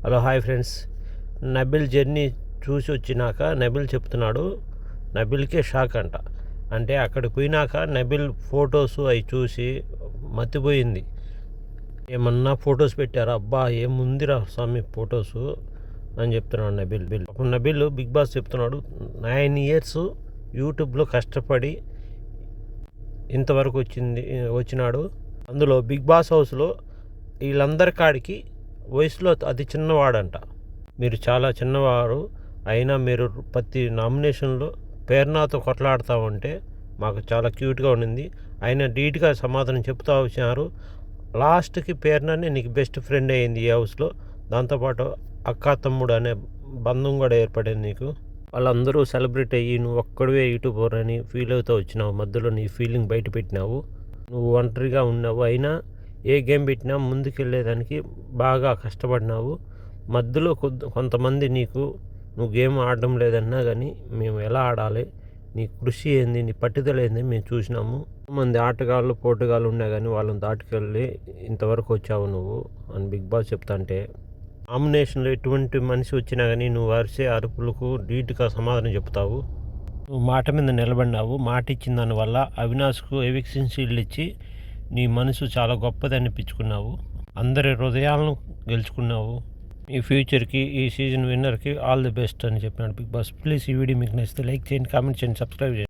Hello hi friends. Nabil journey చూసి వచ్చినాక నబిల్ చెప్తున్నాడు, నబిల్కే షాక్ అంట. అంటే అక్కడికి పోయినాక నబిల్ ఫొటోస్ అవి చూసి మతిపోయింది. ఏమన్నా ఫొటోస్ పెట్టారా, అబ్బా ఏముందిరా స్వామి ఫొటోస్ అని చెప్తున్నాడు నబిల్. అప్పుడు నబిల్ బిగ్ బాస్ చెప్తున్నాడు, 9 years యూట్యూబ్లో కష్టపడి ఇంతవరకు వచ్చినాడు. అందులో బిగ్ బాస్ హౌస్లో వీళ్ళందరి కాడికి వయసులో అతి చిన్నవాడంట. మీరు చాలా చిన్నవారు అయినా మీరు ప్రతి నామినేషన్లో ప్రేరణతో కొట్లాడుతూ ఉంటే మాకు చాలా క్యూట్గా ఉండింది. ఆయన నీట్గా సమాధానం చెప్తూ వచ్చినారు. లాస్ట్కి ప్రేరణనే నీకు బెస్ట్ ఫ్రెండ్ అయింది ఈ హౌస్లో. దాంతోపాటు అక్క తమ్ముడు అనే బంధం కూడా ఏర్పడింది నీకు. వాళ్ళందరూ సెలబ్రేట్ అయ్యి నువ్వు ఒక్కడివే యూట్యూబర్ అని ఫీల్ అవుతూ వచ్చినావు. మధ్యలో నీ ఫీలింగ్ బయట పెట్టినావు. నువ్వు ఒంటరిగా ఉన్నావు. అయినా ఏ గేమ్ పెట్టినా ముందుకెళ్ళేదానికి బాగా కష్టపడినావు. మధ్యలో కొంతమంది నువ్వు గేమ్ ఆడడం లేదన్నా కానీ మేము ఎలా ఆడాలి, నీ కృషి ఏంది, నీ పట్టుదల ఏంది మేము చూసినాము. మంది ఆటగాళ్ళు పోటుగాళ్ళు ఉన్నా కానీ వాళ్ళని దాటుకెళ్ళి ఇంతవరకు వచ్చావు నువ్వు అని బిగ్ బాస్ చెప్తాంటే, నామినేషన్లో ఎటువంటి మనిషి వచ్చినా కానీ నువ్వు అరిసే అరుపులకు నీట్గా సమాధానం చెప్తావు. నువ్వు మాట మీద నిలబడినావు. మాట ఇచ్చిన దానివల్ల అవినాష్కు ఎవిక్షన్ షీల్డ్ ఇచ్చి నీ మనసు చాలా గొప్పది అనిపించుకున్నావు. అందరి హృదయాలను గెలుచుకున్నావు. ఈ ఫ్యూచర్కి, ఈ సీజన్ విన్నర్కి ఆల్ ది బెస్ట్ అని చెప్పినాడు బిగ్ బాస్. ప్లీజ్ ఈ వీడియో మీకు నచ్చితే లైక్ చేయండి, కామెంట్ చేయండి, సబ్స్క్రైబ్ చేయండి.